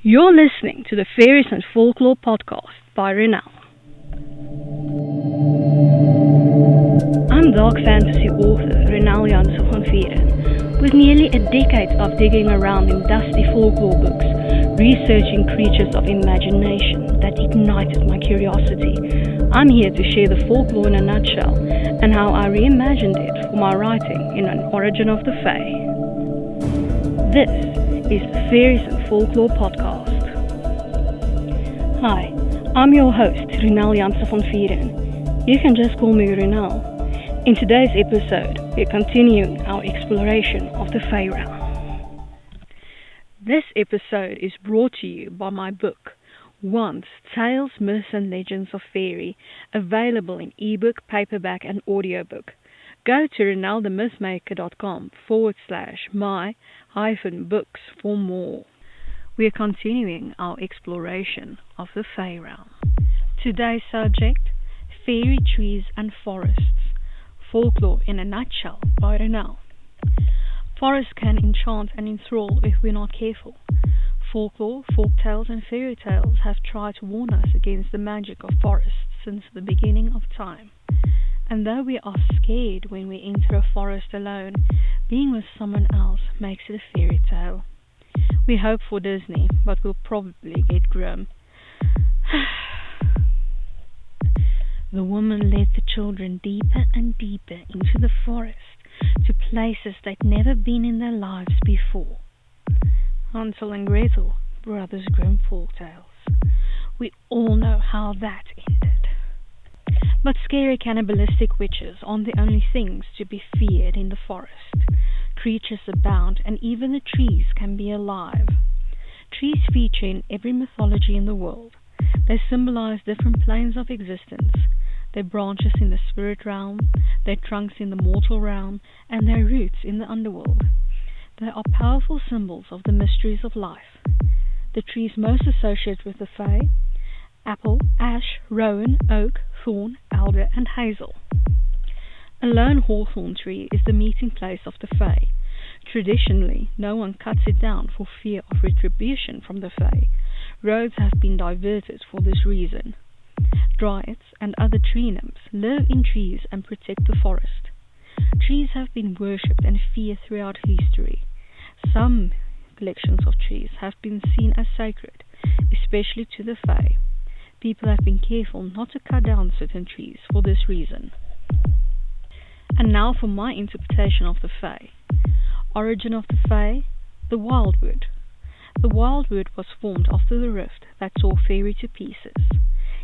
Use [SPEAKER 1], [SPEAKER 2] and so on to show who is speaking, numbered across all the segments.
[SPEAKER 1] You're listening to the Faeries and Folklore podcast by Ronel. I'm dark fantasy author Ronel Janse van Vuuren. With nearly a decade of digging around in dusty folklore books, researching creatures of imagination that ignited my curiosity, I'm here to share the folklore in a nutshell and how I reimagined it for my writing in An Origin of the Fae. This is the Faeries and Folklore podcast. Hi, I'm your host, Ronel Janse van Vuuren. You can just call me Ronel. In today's episode, we're continuing our exploration of the Faery. This episode is brought to you by my book, Once, Tales, Myths and Legends of Faery, available in ebook, paperback and audiobook. Go to ronelthemythmaker.com/my-books for more. We are continuing our exploration of the Fae realm. Today's subject, fairy trees and forests. Folklore in a nutshell by Ronel. Forests can enchant and enthrall if we're not careful. Folklore, folktales and fairy tales have tried to warn us against the magic of forests since the beginning of time. And though we are scared when we enter a forest alone, being with someone else makes it a fairy tale. We hope for Disney, but we'll probably get grim. The woman led the children deeper and deeper into the forest, to places they'd never been in their lives before. Hansel and Gretel, Brothers Grimm folktales. We all know how that ended. But scary cannibalistic witches aren't the only things to be feared in the forest. Creatures abound, and even the trees can be alive. Trees feature in every mythology in the world. They symbolize different planes of existence. Their branches in the spirit realm, their trunks in the mortal realm, and their roots in the underworld. They are powerful symbols of the mysteries of life. The trees most associated with the Fae: apple, ash, rowan, oak, thorn, alder, and hazel. A lone hawthorn tree is the meeting place of the Fae. Traditionally, no one cuts it down for fear of retribution from the Fae. Roads have been diverted for this reason. Dryads and other tree nymphs live in trees and protect the forest. Trees have been worshipped and feared throughout history. Some collections of trees have been seen as sacred, especially to the Fae. People have been careful not to cut down certain trees for this reason. And now for my interpretation of the Fae. Origin of the Fae, the wildwood. The wildwood was formed after the rift that tore Faery to pieces.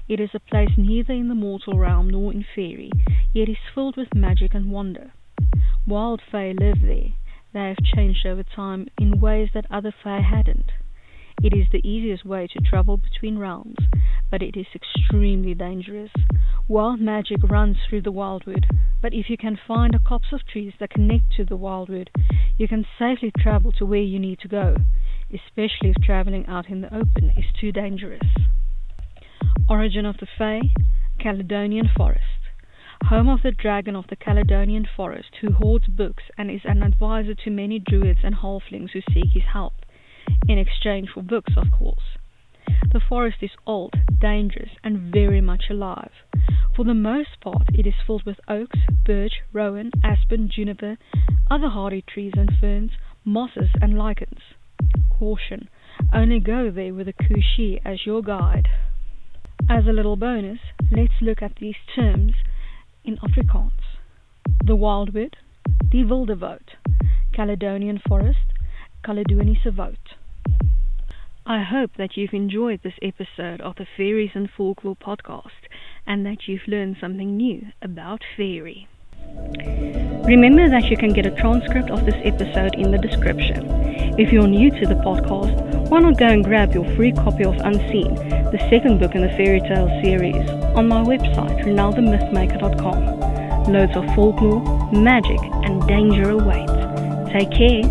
[SPEAKER 1] It is a place neither in the mortal realm nor in Faery, yet is filled with magic and wonder. Wild Fae live there. They have changed over time in ways that other Fae hadn't. It is the easiest way to travel between realms, but it is extremely dangerous. Wild magic runs through the wildwood, but if you can find a copse of trees that connect to the wildwood, you can safely travel to where you need to go, especially if traveling out in the open is too dangerous. Origin of the Fae, Caledonian Forest. Home of the dragon of the Caledonian Forest, who hoards books and is an advisor to many druids and halflings who seek his help, in exchange for books, of course. The forest is old, dangerous, and very much alive. For the most part, it is filled with oaks, birch, rowan, aspen, juniper, other hardy trees and ferns, mosses and lichens. Caution, only go there with a coochie as your guide. As a little bonus, let's look at these terms in Afrikaans. The wildwood, die wilde woud. Caledonian forest, Caledonische woud. I hope that you've enjoyed this episode of the Faeries and Folklore podcast and that you've learned something new about Faery. Remember that you can get a transcript of this episode in the description. If you're new to the podcast, why not go and grab your free copy of Unseen, the second book in the fairy tale series, on my website, ronelthemythmaker.com. Loads of folklore, magic, and danger awaits. Take care.